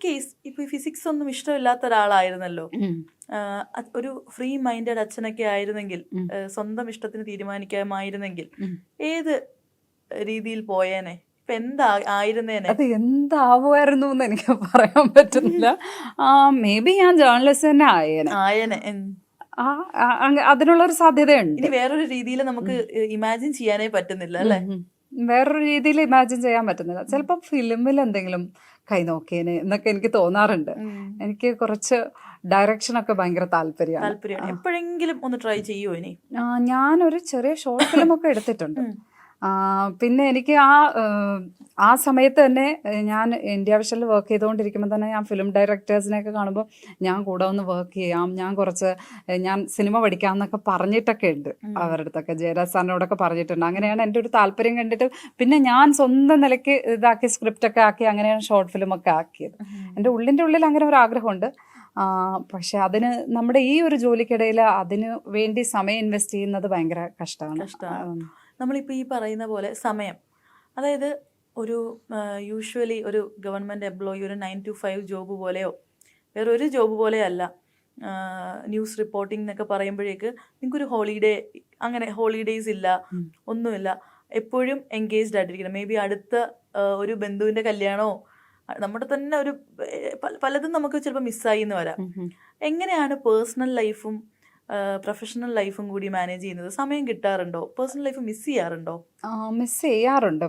Case ഇപ്പൊ physics ഒന്നും ഇഷ്ടമില്ലാത്ത ഒരാളായിരുന്നല്ലോ, ഉം. ഒരു ഫ്രീ മൈൻഡഡ് അച്ഛനൊക്കെ ആയിരുന്നെങ്കിൽ, ഉം. സ്വന്തം ഇഷ്ടത്തിന് തീരുമാനിക്കാമായിരുന്നെങ്കിൽ ഉം. ഏത് രീതിയിൽ പോയേനെ? ഇപ്പൊ എന്താ ആയിരുന്നേനെ? അത് എന്താവുമായിരുന്നു എന്ന് എനിക്ക് പറയാൻ പറ്റുന്നില്ല. മേ ബി ഞാൻ ജേർണലിസ്റ്റ് തന്നെ ആയേനെ. ആയനെ. അതിനുള്ളൊരു സാധ്യതയുണ്ട്. ഇനി വേറൊരു രീതിയിൽ നമുക്ക് ഇമാജിൻ ചെയ്യാനേ പറ്റുന്നില്ല അല്ലെ? വേറൊരു രീതിയിൽ ഇമാജിൻ ചെയ്യാൻ പറ്റുന്നില്ല. ചിലപ്പോൾ ഫിലിമിൽ എന്തെങ്കിലും കൈ നോക്കിയേനെ എന്നൊക്കെ എനിക്ക് തോന്നാറുണ്ട്. എനിക്ക് കുറച്ച് ഡയറക്ഷനൊക്കെ ഭയങ്കര താല്പര്യമാണ്. എപ്പോഴെങ്കിലും ഒന്ന് ട്രൈ ചെയ്യുമോ ഇനി? ഞാനൊരു ചെറിയ ഷോർട്ട് ഫിലിമൊക്കെ എടുത്തിട്ടുണ്ട്. പിന്നെ എനിക്ക് ആ സമയത്ത് തന്നെ ഞാൻ ഇന്ത്യ വിഷനിൽ വർക്ക് ചെയ്തുകൊണ്ടിരിക്കുമ്പോൾ തന്നെ ഞാൻ ഫിലിം ഡയറക്ടേഴ്സിനെയൊക്കെ കാണുമ്പോൾ ഞാൻ കൂടെ ഒന്ന് വർക്ക് ചെയ്യാം, ഞാൻ സിനിമ പഠിക്കാം എന്നൊക്കെ പറഞ്ഞിട്ടൊക്കെ ഉണ്ട്. അവരുടെ അടുത്തൊക്കെ ജയരാജ് സാറിനോടൊക്കെ പറഞ്ഞിട്ടുണ്ട്. അങ്ങനെയാണ് എൻ്റെ ഒരു താല്പര്യം കണ്ടിട്ട് പിന്നെ ഞാൻ സ്വന്തം നിലയ്ക്ക് ഇതാക്കി സ്ക്രിപ്റ്റൊക്കെ ആക്കി അങ്ങനെയാണ് ഷോർട്ട് ഫിലിമൊക്കെ ആക്കിയത്. എൻ്റെ ഉള്ളിൽ അങ്ങനെ ഒരു ആഗ്രഹമുണ്ട്. പക്ഷെ അതിന് നമ്മുടെ ഈ ഒരു ജോലിക്കിടയിൽ അതിന് വേണ്ടി സമയം ഇൻവെസ്റ്റ് ചെയ്യുന്നത് ഭയങ്കര കഷ്ടമാണ്. നമ്മളിപ്പോൾ ഈ പറയുന്ന പോലെ സമയം, അതായത് ഒരു യൂഷ്വലി ഒരു ഗവൺമെൻറ് എംപ്ലോയി ഒരു 9 to 5 ജോബ് പോലെയോ വേറൊരു ജോബ് പോലെയോ അല്ല. ന്യൂസ് റിപ്പോർട്ടിംഗ് എന്നൊക്കെ പറയുമ്പോഴേക്ക് നിങ്ങൾക്കൊരു അങ്ങനെ ഹോളിഡേയ്സ് ഇല്ല, ഒന്നുമില്ല. എപ്പോഴും എൻഗേജ്ഡ് ആയിട്ടിരിക്കണം. മേ ബി അടുത്ത ഒരു ബന്ധുവിൻ്റെ കല്യാണമോ നമ്മുടെ തന്നെ ഒരു പലതും നമുക്ക് ചിലപ്പോൾ മിസ്സായി എന്ന് വരാം. എങ്ങനെയാണ് പേഴ്സണൽ ലൈഫും പ്രൊഫഷണൽ ലൈഫും കൂടി മാനേജ് ചെയ്യുന്നത്? സമയം കിട്ടാറുണ്ടോ? പേഴ്സണൽ ലൈഫ് മിസ് ചെയ്യാറുണ്ടോ? മിസ് ചെയ്യാറുണ്ട്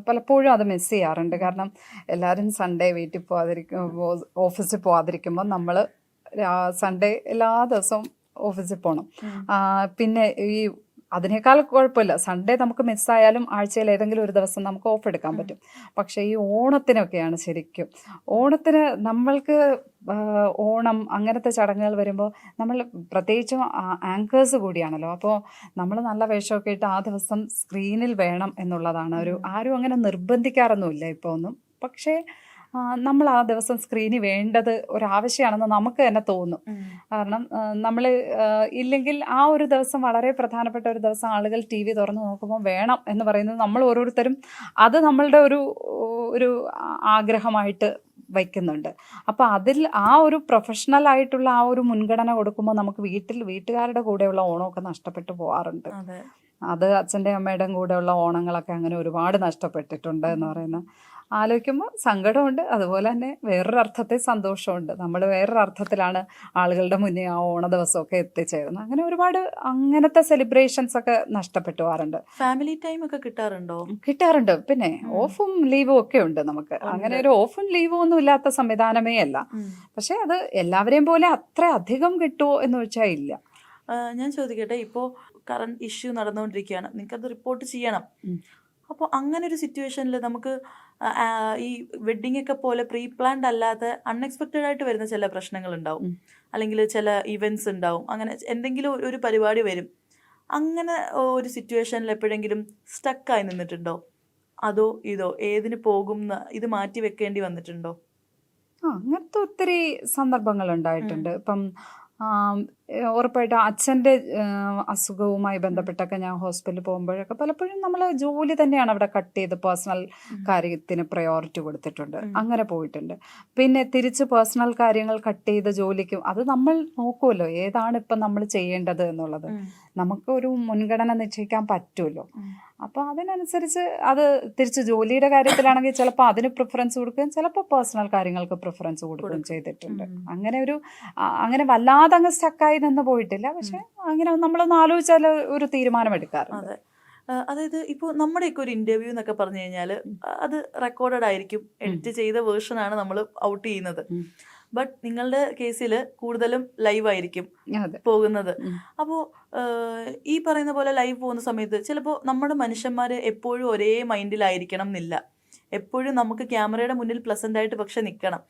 പലപ്പോഴും അത് മിസ് ചെയ്യാറുണ്ട്. കാരണം എല്ലാവരും സൺഡേ വീട്ടിൽ ഓഫീസിൽ പോവാതിരിക്കുമ്പോൾ നമ്മൾ സൺഡേ എല്ലാ ദിവസവും ഓഫീസിൽ പോകണം. പിന്നെ ഈ അതിനേക്കാൾ കുഴപ്പമില്ല, സൺഡേ നമുക്ക് മിസ്സായാലും ആഴ്ചയിൽ ഏതെങ്കിലും ഒരു ദിവസം നമുക്ക് ഓഫ് എടുക്കാൻ പറ്റും. പക്ഷേ ഈ ഓണത്തിനൊക്കെയാണ് ശരിക്കും. ഓണത്തിന് നമ്മൾക്ക് ഓണം അങ്ങനത്തെ ചടങ്ങുകൾ വരുമ്പോൾ നമ്മൾ പ്രത്യേകിച്ചും ആങ്കേഴ്സ് കൂടിയാണല്ലോ. അപ്പോൾ നമ്മൾ നല്ല വേഷമൊക്കെ ഇട്ട് ആ ദിവസം സ്ക്രീനിൽ വേണം എന്നുള്ളതാണ്. ആരും അങ്ങനെ നിർബന്ധിക്കാറൊന്നുമില്ല ഇപ്പോൾ ഒന്നും. പക്ഷേ നമ്മൾ ആ ദിവസം സ്ക്രീനിൽ വേണ്ടത് ഒരാവശ്യമാണെന്ന് നമുക്ക് തന്നെ തോന്നും. കാരണം നമ്മൾ ഇല്ലെങ്കിൽ ആ ഒരു ദിവസം വളരെ പ്രധാനപ്പെട്ട ഒരു ദിവസം ആളുകൾ TV തുറന്ന് നോക്കുമ്പോൾ വേണം എന്ന് പറയുന്നത് നമ്മൾ ഓരോരുത്തരും അത് നമ്മളുടെ ഒരു ആഗ്രഹമായിട്ട് വയ്ക്കുന്നുണ്ട്. അപ്പോൾ അതിൽ ആ ഒരു പ്രൊഫഷണൽ ആയിട്ടുള്ള ആ ഒരു മുൻഗണന കൊടുക്കുമ്പോൾ നമുക്ക് വീട്ടുകാരുടെ കൂടെയുള്ള ഓണമൊക്കെ നഷ്ടപ്പെട്ടു പോകാറുണ്ട്. അത് അച്ഛൻ്റെയും അമ്മയുടെയും കൂടെയുള്ള ഓണങ്ങളൊക്കെ അങ്ങനെ ഒരുപാട് നഷ്ടപ്പെട്ടിട്ടുണ്ട് എന്ന് പറയുന്ന ആലോചിക്കുമ്പോൾ സങ്കടമുണ്ട്. അതുപോലെ തന്നെ വേറൊരു അർത്ഥത്തിൽ സന്തോഷമുണ്ട്. നമ്മൾ വേറൊരു അർത്ഥത്തിലാണ് ആളുകളുടെ മുന്നേ ആ ഓണ ദിവസമൊക്കെ എത്തിച്ചേരുന്നത്. അങ്ങനെ ഒരുപാട് അങ്ങനത്തെ സെലിബ്രേഷൻസ് ഒക്കെ നഷ്ടപ്പെട്ടു പോകാറുണ്ട്. ഫാമിലി ടൈം ഒക്കെ കിട്ടാറുണ്ട്. പിന്നെ ഓഫും ലീവും ഒക്കെ ഉണ്ട് നമുക്ക്. അങ്ങനെ ഒരു ഓഫും ലീവും ഒന്നും ഇല്ലാത്ത സംവിധാനമേ അല്ല. പക്ഷെ അത് എല്ലാവരെയും പോലെ അത്ര അധികം കിട്ടുമോ എന്ന് വെച്ചാൽ ഇല്ല. ഞാൻ ചോദിക്കട്ടെ, ഇപ്പോൾ കറണ്ട് ഇഷ്യൂ നടന്നുകൊണ്ടിരിക്കുകയാണ്, നിങ്ങൾക്കത് റിപ്പോർട്ട് ചെയ്യണം. അപ്പോൾ അങ്ങനെ ഒരു സിറ്റുവേഷനിൽ നമുക്ക് ഈ വെഡ്ഡിംഗ് ഒക്കെ പോലെ പ്രീ പ്ലാൻഡ് അല്ലാതെ അൺഎക്സ്പെക്റ്റഡ് ആയിട്ട് വരുന്ന ചില പ്രശ്നങ്ങൾ ഉണ്ടാവും, അല്ലെങ്കിൽ ചില ഇവൻറ്റ്സ് ഉണ്ടാവും, അങ്ങനെ എന്തെങ്കിലും ഒരു പരിപാടി വരും. അങ്ങനെ ഒരു സിറ്റുവേഷനിൽ എപ്പോഴെങ്കിലും സ്റ്റക്കായി നിന്നിട്ടുണ്ടോ? അതോ ഏതിന് പോകും ഇത് മാറ്റി വെക്കേണ്ടി വന്നിട്ടുണ്ടോ? അങ്ങനത്തെ ഒത്തിരി സന്ദർഭങ്ങൾ ഉണ്ടായിട്ടുണ്ട്. ഇപ്പം ഉറപ്പായിട്ടും അച്ഛൻ്റെ അസുഖവുമായി ബന്ധപ്പെട്ടൊക്കെ ഞാൻ ഹോസ്പിറ്റലിൽ പോകുമ്പോഴൊക്കെ പലപ്പോഴും നമ്മൾ ജോലി തന്നെയാണ് അവിടെ കട്ട് ചെയ്ത് പേഴ്സണൽ കാര്യത്തിന് പ്രയോറിറ്റി കൊടുത്തിട്ടുണ്ട്. അങ്ങനെ പോയിട്ടുണ്ട്. പിന്നെ തിരിച്ച് പേഴ്സണൽ കാര്യങ്ങൾ കട്ട് ചെയ്ത് ജോലിക്കും അത് നമ്മൾ നോക്കുമല്ലോ, ഏതാണ് ഇപ്പം നമ്മൾ ചെയ്യേണ്ടത് എന്നുള്ളത് നമുക്ക് ഒരു മുൻഗണന നിശ്ചയിക്കാൻ പറ്റുമല്ലോ. അപ്പോൾ അതിനനുസരിച്ച് അത് തിരിച്ച് ജോലിയുടെ കാര്യത്തിലാണെങ്കിൽ ചിലപ്പോൾ അതിന് പ്രിഫറൻസ് കൊടുക്കുകയും ചിലപ്പോൾ പേഴ്സണൽ കാര്യങ്ങൾക്ക് പ്രിഫറൻസ് കൊടുക്കുകയും ചെയ്തിട്ടുണ്ട്. അങ്ങനെ വല്ലാതെ അങ്ങ് സ്റ്റക്കായി നിന്ന് പോയിട്ടില്ല. പക്ഷെ അങ്ങനെ നമ്മളൊന്ന് ആലോചിച്ചാൽ ഒരു തീരുമാനമെടുക്കാറുണ്ട്. അതായത് ഇപ്പോൾ നമ്മുടെയൊക്കെ ഒരു ഇന്റർവ്യൂ എന്നൊക്കെ പറഞ്ഞു കഴിഞ്ഞാൽ അത് റെക്കോർഡഡ് ആയിരിക്കും, എഡിറ്റ് ചെയ്ത വേർഷനാണ് നമ്മൾ ഔട്ട് ചെയ്യുന്നത്. ബട്ട് നിങ്ങളുടെ കേസിൽ കൂടുതലും ലൈവ് ആയിരിക്കും പോകുന്നത്. അപ്പോൾ ഈ പറയുന്ന പോലെ ലൈവ് പോകുന്ന സമയത്ത് ചിലപ്പോൾ നമ്മുടെ മനുഷ്യന്മാർ എപ്പോഴും ഒരേ മൈൻഡിലായിരിക്കണം എന്നില്ല. എപ്പോഴും നമുക്ക് ക്യാമറയുടെ മുന്നിൽ പ്ലസൻ്റ് ആയിട്ട് പക്ഷെ നിൽക്കണം.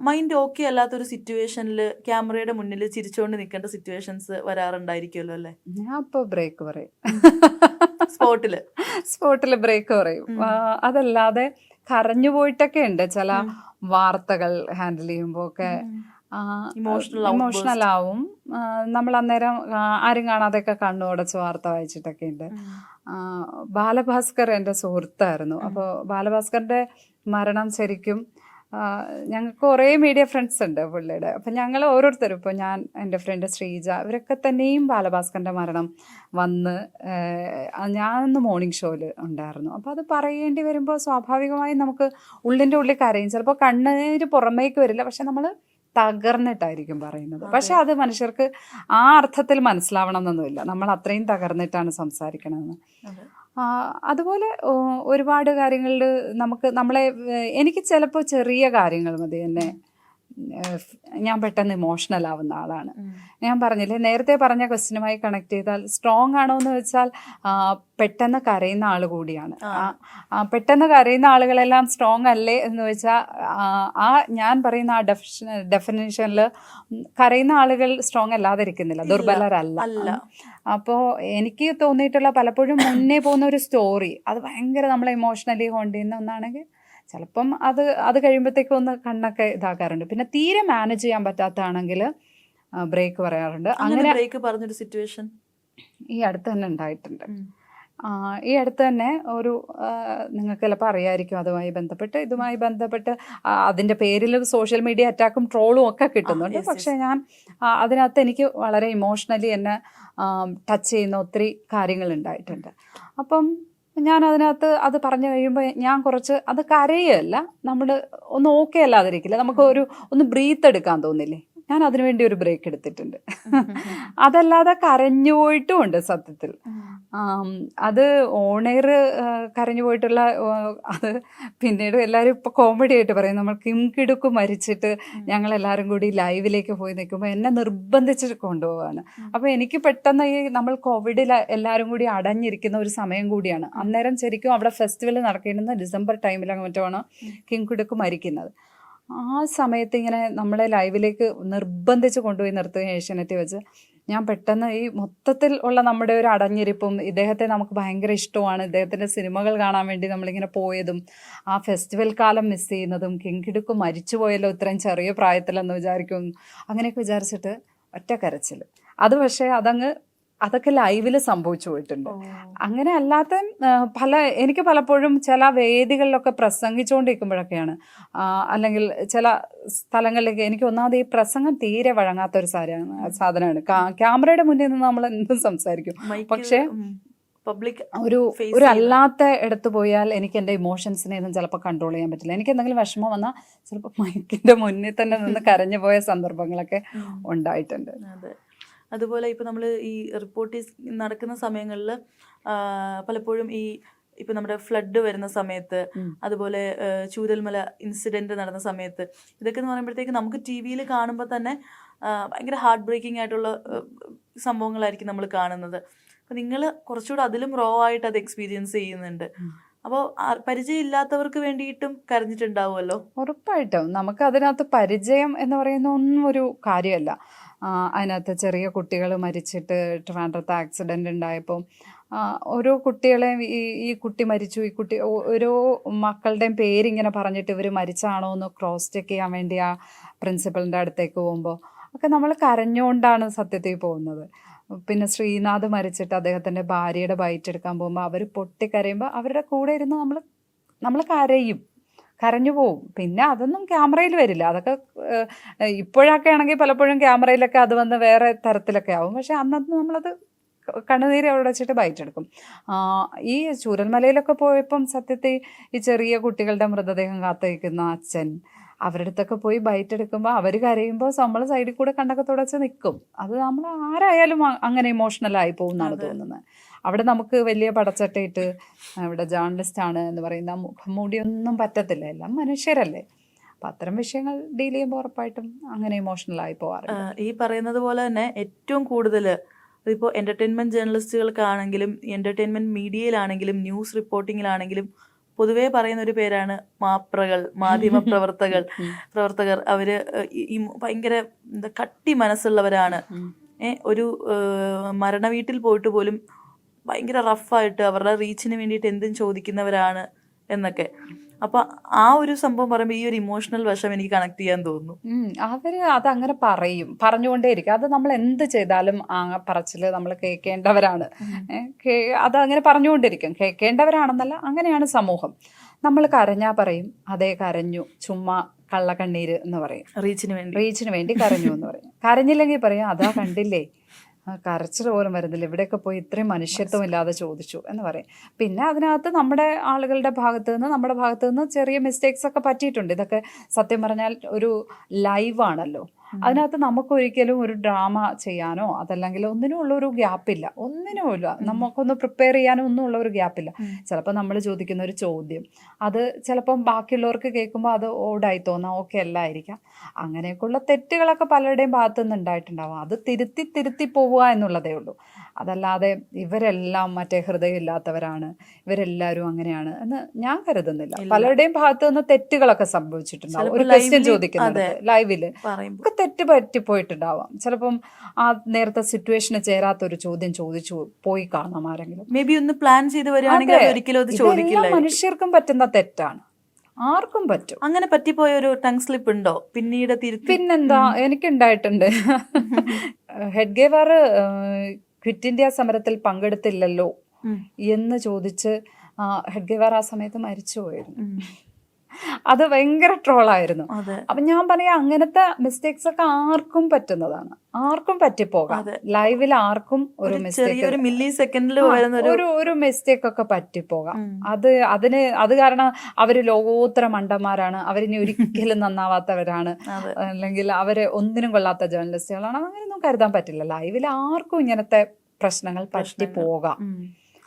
മൈൻഡ് ഓക്കെ അല്ലാത്തൊരു സിറ്റുവേഷനിൽ ക്യാമറയുടെ മുന്നിൽ ചിരിച്ചുകൊണ്ട് നിൽക്കേണ്ട സിറ്റുവേഷൻസ് വരാറുണ്ടായിരിക്കുമല്ലോ അല്ലേ? ഞാൻ ഇപ്പോൾ ബ്രേക്ക് പറയും, സ്പോട്ടിൽ ബ്രേക്ക് പറയും. അതല്ലാതെ കരഞ്ഞു പോയിട്ടൊക്കെ ഉണ്ട് ചില വാർത്തകൾ ഹാൻഡിൽ ചെയ്യുമ്പോൾ ഒക്കെ. ഇമോഷണൽ ആവും. നമ്മൾ അന്നേരം ആരും കാണാതെയൊക്കെ കണ്ണുടച്ച് വാർത്ത വായിച്ചിട്ടൊക്കെ ഉണ്ട്. ബാലഭാസ്കർ എൻ്റെ സുഹൃത്തായിരുന്നു. അപ്പോൾ ബാലഭാസ്കറിൻ്റെ മരണം ശരിക്കും ഞങ്ങൾക്ക് കുറേ മീഡിയ ഫ്രണ്ട്സ് ഉണ്ട് പുള്ളിയുടെ. അപ്പം ഞങ്ങൾ ഓരോരുത്തരും, ഇപ്പോൾ ഞാൻ, എൻ്റെ ഫ്രണ്ട് ശ്രീജ, ഇവരൊക്കെ തന്നെയും ബാലഭാസ്കറിൻ്റെ മരണം വന്ന് ഞാനൊന്ന് മോർണിംഗ് ഷോയിൽ ഉണ്ടായിരുന്നു. അപ്പോൾ അത് പറയേണ്ടി വരുമ്പോൾ സ്വാഭാവികമായും നമുക്ക് ഉള്ളിൻ്റെ ഉള്ളിൽ കരയും. ചിലപ്പോൾ കണ്ണീര് പുറമേക്ക് വരില്ല, പക്ഷെ നമ്മൾ തകർന്നിട്ടായിരിക്കും പറയുന്നത്. പക്ഷെ അത് മനുഷ്യർക്ക് ആ അർത്ഥത്തിൽ മനസ്സിലാവണം എന്നൊന്നുമില്ല, നമ്മൾ അത്രയും തകർന്നിട്ടാണ് സംസാരിക്കണമെന്ന്. അതുപോലെ ഒരുപാട് കാര്യങ്ങളിൽ എനിക്ക് ചിലപ്പോൾ ചെറിയ കാര്യങ്ങൾ മതി എന്നെ, ഞാൻ പെട്ടെന്ന് ഇമോഷണൽ ആവുന്ന ആളാണ്. ഞാൻ പറഞ്ഞില്ലേ, നേരത്തെ പറഞ്ഞ ക്വസ്റ്റ്യനുമായി കണക്ട് ചെയ്താൽ സ്ട്രോങ് ആണോ എന്ന് വെച്ചാൽ പെട്ടെന്ന് കരയുന്ന ആൾ കൂടിയാണ്. പെട്ടെന്ന് കരയുന്ന ആളുകളെല്ലാം സ്ട്രോങ് അല്ലേ എന്ന് വെച്ചാൽ ഞാൻ പറയുന്ന ആ ഡെഫിനേഷനിൽ കരയുന്ന ആളുകൾ സ്ട്രോങ് അല്ലാതിരിക്കുന്നില്ല, ദുർബലരല്ല. അപ്പോൾ എനിക്ക് തോന്നിയിട്ടുള്ള പലപ്പോഴും മുന്നേ പോകുന്ന ഒരു സ്റ്റോറി അത് ഭയങ്കര നമ്മളെ ഇമോഷണലി ഹോണ്ട് ചെയ്യുന്ന ഒന്നാണെങ്കിൽ ചിലപ്പം അത് കഴിയുമ്പോഴത്തേക്കും ഒന്ന് കണ്ണൊക്കെ ഇതാക്കാറുണ്ട്. പിന്നെ തീരെ മാനേജ് ചെയ്യാൻ പറ്റാത്തതാണെങ്കിൽ ബ്രേക്ക് പറയാറുണ്ട്. അങ്ങനെ ബ്രേക്ക് പറഞ്ഞൊരു സിറ്റുവേഷൻ ഈ അടുത്ത് തന്നെ ഉണ്ടായിട്ടുണ്ട്. ഈ അടുത്ത് തന്നെ ഒരു, നിങ്ങൾക്ക് ചിലപ്പോൾ അറിയായിരിക്കും, ഇതുമായി ബന്ധപ്പെട്ട് അതിൻ്റെ പേരിൽ സോഷ്യൽ മീഡിയ അറ്റാക്കും ട്രോളും ഒക്കെ കിട്ടുന്നുണ്ട്. പക്ഷേ ഞാൻ അതിനകത്ത് എനിക്ക് വളരെ ഇമോഷണലി എന്നെ ടച്ച് ചെയ്യുന്ന ഒത്തിരി കാര്യങ്ങൾ ഉണ്ടായിട്ടുണ്ട്. അപ്പം ഞാൻ അതിനകത്ത് അത് പറഞ്ഞു കഴിയുമ്പോൾ ഞാൻ കുറച്ച് അത് കരയല്ല, നമ്മൾ ഒന്ന് ഓക്കെ അല്ലാതിരിക്കില്ല, നമുക്ക് ഒന്ന് ബ്രീത്ത് എടുക്കാൻ തോന്നില്ലേ, ഞാൻ അതിനുവേണ്ടി ഒരു ബ്രേക്ക് എടുത്തിട്ടുണ്ട്. അതല്ലാതെ കരഞ്ഞു പോയിട്ടും ഉണ്ട് സത്യത്തിൽ. അത് ഓണെയർ കരഞ്ഞു പോയിട്ടുള്ള അത് പിന്നീട് എല്ലാവരും ഇപ്പോൾ കോമഡി ആയിട്ട് പറയും, നമ്മൾ കിംകിടുക്ക് മരിച്ചിട്ട് ഞങ്ങളെല്ലാവരും കൂടി ലൈവിലേക്ക് പോയി നിൽക്കുമ്പോൾ എന്നെ നിർബന്ധിച്ചിട്ട് കൊണ്ടുപോവാണ്. അപ്പോൾ എനിക്ക് പെട്ടെന്ന് നമ്മൾ കോവിഡിൽ എല്ലാവരും കൂടി അടഞ്ഞിരിക്കുന്ന ഒരു സമയം കൂടിയാണ്. അന്നേരം ശരിക്കും അവിടെ ഫെസ്റ്റിവൽ നടക്കുന്നത് ഡിസംബർ ടൈമിലാണ് മറ്റാണ് കിംകിടുക്ക് മരിക്കുന്നത്. ആ സമയത്ത് ഇങ്ങനെ നമ്മളെ ലൈവിലേക്ക് നിർബന്ധിച്ച് കൊണ്ടുപോയി നിർത്തുകയും ഏഷ്യാനെറ്റിൽ വെച്ച് ഞാൻ പെട്ടെന്ന് ഈ മൊത്തത്തിൽ ഉള്ള നമ്മുടെ ഒരു അടഞ്ഞിരിപ്പും, ഇദ്ദേഹത്തെ നമുക്ക് ഭയങ്കര ഇഷ്ടമാണ്, ഇദ്ദേഹത്തിൻ്റെ സിനിമകൾ കാണാൻ വേണ്ടി നമ്മളിങ്ങനെ പോയതും, ആ ഫെസ്റ്റിവൽ കാലം മിസ് ചെയ്യുന്നതും, കിംകിടുക്ക് മരിച്ചു പോയല്ലോ ഇത്രയും ചെറിയ പ്രായത്തിലെന്ന് വിചാരിക്കും, അങ്ങനെയൊക്കെ വിചാരിച്ചിട്ട് ഒറ്റ കരച്ചിൽ. അത് പക്ഷേ അതൊക്കെ ലൈവിൽ സംഭവിച്ചു പോയിട്ടുണ്ട്. അങ്ങനെ അല്ലാത്ത എനിക്ക് പലപ്പോഴും ചില വേദികളിലൊക്കെ പ്രസംഗിച്ചുകൊണ്ടിരിക്കുമ്പോഴൊക്കെയാണ്, അല്ലെങ്കിൽ ചില സ്ഥലങ്ങളിലേക്ക് എനിക്ക് ഒന്നാമത് ഈ പ്രസംഗം തീരെ വഴങ്ങാത്തൊരു സാധനമാണ്. ക്യാമറയുടെ മുന്നിൽ നിന്ന് നമ്മൾ എന്തും സംസാരിക്കും, പക്ഷേ പബ്ലിക് ഒരു അല്ലാത്ത ഇടത്ത് പോയാൽ എനിക്ക് എൻ്റെ ഇമോഷൻസിനെ ഒന്നും ചിലപ്പോൾ കൺട്രോൾ ചെയ്യാൻ പറ്റില്ല. എനിക്ക് എന്തെങ്കിലും വിഷമം വന്നാൽ ചിലപ്പോൾ മൈക്കിൻ്റെ മുന്നിൽ തന്നെ നിന്ന് കരഞ്ഞു പോയ സന്ദർഭങ്ങളൊക്കെ ഉണ്ടായിട്ടുണ്ട്. അതുപോലെ ഇപ്പോൾ നമ്മൾ ഈ റിപ്പോർട്ട് നടക്കുന്ന സമയങ്ങളിൽ പലപ്പോഴും ഇപ്പം നമ്മുടെ ഫ്ലഡ് വരുന്ന സമയത്ത്, അതുപോലെ ചൂരൽമല ഇൻസിഡൻറ്റ് നടന്ന സമയത്ത്, ഇതൊക്കെ എന്ന് പറയുമ്പോഴത്തേക്ക് നമുക്ക് ടി വിയിൽ കാണുമ്പോൾ തന്നെ ഭയങ്കര ഹാർട്ട് ബ്രേക്കിംഗ് ആയിട്ടുള്ള സംഭവങ്ങളായിരിക്കും നമ്മൾ കാണുന്നത്. അപ്പോൾ നിങ്ങൾ കുറച്ചുകൂടെ അതിലും റോ ആയിട്ട് അത് എക്സ്പീരിയൻസ് ചെയ്യുന്നുണ്ട്. അപ്പോൾ പരിചയമില്ലാത്തവർക്ക് വേണ്ടിയിട്ടും കരഞ്ഞിട്ടുണ്ടാവുമല്ലോ? ഉറപ്പായിട്ടും. നമുക്ക് അതിനകത്ത് പരിചയം എന്ന് പറയുന്ന ഒന്നും ഒരു കാര്യമല്ല. അതിനകത്ത് ചെറിയ കുട്ടികൾ മരിച്ചിട്ട് ട്രിവാൻഡ്രത്ത് ആക്സിഡൻ്റ് ഉണ്ടായപ്പോൾ ഓരോ കുട്ടികളെയും ഈ കുട്ടി മരിച്ചു, ഈ കുട്ടി ഓരോ മക്കളുടെയും പേരിങ്ങനെ പറഞ്ഞിട്ട് ഇവർ മരിച്ചാണോ എന്ന് ക്രോസ് ചെക്ക് ചെയ്യാൻ വേണ്ടി ആ പ്രിൻസിപ്പളിൻ്റെ അടുത്തേക്ക് പോകുമ്പോൾ ഒക്കെ നമ്മൾ കരഞ്ഞുകൊണ്ടാണ് സത്യത്തിൽ പോകുന്നത്. പിന്നെ ശ്രീനാഥ് മരിച്ചിട്ട് അദ്ദേഹത്തിൻ്റെ ഭാര്യയുടെ ബൈറ്റ് എടുക്കാൻ പോകുമ്പോൾ അവർ പൊട്ടിക്കരയുമ്പോൾ അവരുടെ കൂടെ ഇരുന്ന് നമ്മൾ കരഞ്ഞു പോവും. പിന്നെ അതൊന്നും ക്യാമറയിൽ വരില്ല. അതൊക്കെ ഇപ്പോഴൊക്കെ ആണെങ്കിൽ പലപ്പോഴും ക്യാമറയിലൊക്കെ അത് വന്ന് വേറെ തരത്തിലൊക്കെ ആവും. പക്ഷെ അന്നത്തെ നമ്മളത് കണ്ണുനീര് അവിടെ വെച്ചിട്ട് ബൈറ്റ് എടുക്കും. ഈ ചൂരൽമലയിലൊക്കെ പോയപ്പം സത്യത്തിൽ ഈ ചെറിയ കുട്ടികളുടെ മൃതദേഹം കാത്തുവയ്ക്കുന്ന അച്ഛൻ, അവരുടെ അടുത്തൊക്കെ പോയി ബൈറ്റ് എടുക്കുമ്പോൾ അവർ കരയുമ്പോൾ നമ്മൾ സൈഡിൽ കൂടെ കണ്ണൊക്കെ തുടച്ച് നിൽക്കും. അത് നമ്മൾ ആരായാലും അങ്ങനെ ഇമോഷണലായി പോകുന്നതാണ് തോന്നുന്നത്. അവിടെ നമുക്ക് വലിയ പടച്ചട്ടയിട്ട് ഇവിടെ ജേർണലിസ്റ്റാണ് എന്ന് പറയുന്ന മുഖംമൂടിയൊന്നും പറ്റത്തില്ല, എല്ലാം മനുഷ്യരല്ലേ. അപ്പം അത്തരം വിഷയങ്ങൾ ഡീൽ ചെയ്യുമ്പോൾ ഉറപ്പായിട്ടും അങ്ങനെ ഇമോഷണലായി പോകാറുണ്ട്. ഈ പറയുന്നത് പോലെ തന്നെ ഏറ്റവും കൂടുതൽ ഇപ്പോൾ എൻ്റർടൈൻമെൻറ്റ് ജേർണലിസ്റ്റുകൾക്കാണെങ്കിലും എൻ്റർടൈൻമെൻറ്റ് മീഡിയയിലാണെങ്കിലും ന്യൂസ് റിപ്പോർട്ടിങ്ങിലാണെങ്കിലും പൊതുവേ പറയുന്ന ഒരു പേരാണ് മാപ്രകൾ, മാധ്യമ പ്രവർത്തകർ. അവർ ഭയങ്കര കട്ടി മനസ്സുള്ളവരാണ്. ഒരു മരണവീട്ടിൽ പോയിട്ട് പോലും ഭയങ്കര റഫായിട്ട് അവരുടെ റീച്ചിന് വേണ്ടിയിട്ട് എന്തും ചോദിക്കുന്നവരാണ് എന്നൊക്കെ. അപ്പോൾ ആ ഒരു സംഭവം പറയുമ്പോൾ ഈ ഒരു ഇമോഷണൽ വശം എനിക്ക് കണക്ട് ചെയ്യാൻ തോന്നുന്നു. അവർ അതങ്ങനെ പറഞ്ഞുകൊണ്ടേയിരിക്കും. അത് നമ്മൾ എന്ത് ചെയ്താലും ആ പറച്ചിൽ നമ്മൾ കേൾക്കേണ്ടവരാണ്. അതങ്ങനെ പറഞ്ഞുകൊണ്ടിരിക്കും. കേൾക്കേണ്ടവരാണെന്നല്ല, അങ്ങനെയാണ് സമൂഹം. നമ്മൾ കരഞ്ഞാൽ പറയും അതേ കരഞ്ഞു, ചുമ്മാ കള്ളക്കണ്ണീര് എന്ന് പറയും. റീച്ചിന് വേണ്ടി കരഞ്ഞു എന്ന് പറയും. കരഞ്ഞില്ലെങ്കിൽ പറയും അതാ കണ്ടില്ലേ, കരച്ചിൽ പോലും വരുന്നില്ല, ഇവിടെയൊക്കെ പോയി ഇത്രയും മനുഷ്യത്വം ഇല്ലാതെ ചോദിച്ചു എന്ന് പറയും. പിന്നെ അതിനകത്ത് നമ്മുടെ ആളുകളുടെ ഭാഗത്ത് നിന്ന് ചെറിയ മിസ്റ്റേക്സ് ഒക്കെ പറ്റിയിട്ടുണ്ട്. ഇതൊക്കെ സത്യം പറഞ്ഞാൽ ഒരു ലൈവാണല്ലോ. അതിനകത്ത് നമുക്കൊരിക്കലും ഒരു ഡ്രാമ ചെയ്യാനോ അതല്ലെങ്കിൽ ഒന്നിനും ഉള്ളൊരു ഗ്യാപ്പില്ല, ഒന്നിനുമില്ല. നമുക്കൊന്ന് പ്രിപ്പയർ ചെയ്യാനോ ഒന്നും ഉള്ള ഒരു ഗ്യാപ്പില്ല. ചിലപ്പോൾ നമ്മൾ ചോദിക്കുന്ന ഒരു ചോദ്യം അത് ചിലപ്പം ബാക്കിയുള്ളവർക്ക് കേൾക്കുമ്പോൾ അത് ഓടായി തോന്നാം, ഓക്കെ അല്ലായിരിക്കാം. അങ്ങനെയൊക്കെയുള്ള തെറ്റുകളൊക്കെ പലരുടെയും ഭാഗത്തു നിന്ന് ഉണ്ടായിട്ടുണ്ടാവും. അത് തിരുത്തി പോവുക എന്നുള്ളതേ ഉള്ളൂ. അതല്ലാതെ ഇവരെല്ലാം മറ്റേ ഹൃദയമില്ലാത്തവരാണ്, ഇവരെല്ലാവരും അങ്ങനെയാണ് എന്ന് ഞാൻ കരുതുന്നില്ല. പലരുടെയും ഭാഗത്തു നിന്ന് തെറ്റുകളൊക്കെ സംഭവിച്ചിട്ടുണ്ടാവും. ഒരു ക്വസ്റ്റ്യൻ ചോദിക്കുന്നത് ലൈവില് ഒക്കെ തെറ്റ് പറ്റിപ്പോയിട്ടുണ്ടാവാം. ചിലപ്പം ആ നേരത്തെ സിറ്റുവേഷന് ചേരാത്തൊരു ചോദ്യം ചോദിച്ചു പോയി കാണാം ആരെങ്കിലും. മേ ബി ഒന്ന് പ്ലാൻ ചെയ്ത് വരികയാണെങ്കിൽ മനുഷ്യർക്കും പറ്റുന്ന തെറ്റാണ്, ആർക്കും പറ്റും. അങ്ങനെ പറ്റിപ്പോയ ഒരു ടങ് സ്ലിപ്പ് ഉണ്ടോ പിന്നീട് പിന്നെന്താ, എനിക്കുണ്ടായിട്ടുണ്ട്. ഹെഡ്ഗേവാർ ക്വിറ്റ് ഇന്ത്യ സമരത്തിൽ പങ്കെടുത്തില്ലല്ലോ എന്ന് ചോദിച്ച് ഹെഡ്ഗേവാർ ആ സമയത്ത് മരിച്ചുപോയിരുന്നു. അത് ഭയങ്കര ട്രോളായിരുന്നു. അപ്പൊ ഞാൻ പറയാം, അങ്ങനത്തെ മിസ്റ്റേക്സ് ഒക്കെ ആർക്കും പറ്റുന്നതാണ്, ആർക്കും പറ്റിപ്പോകാം. ലൈവിൽ ആർക്കും ഒരു ഒരു മിസ്റ്റേക്ക് ഒക്കെ പറ്റിപ്പോകാം. അത് കാരണം അവര് ലോകോത്തര മണ്ടന്മാരാണ്, അവരിനി ഒരിക്കലും നന്നാവാത്തവരാണ്, അല്ലെങ്കിൽ അവര് ഒന്നിനും കൊള്ളാത്ത ജേർണലിസ്റ്റുകളാണ്, അങ്ങനെയൊന്നും കരുതാൻ പറ്റില്ല. ലൈവിൽ ആർക്കും ഇങ്ങനത്തെ പ്രശ്നങ്ങൾ പറ്റിപ്പോകാം.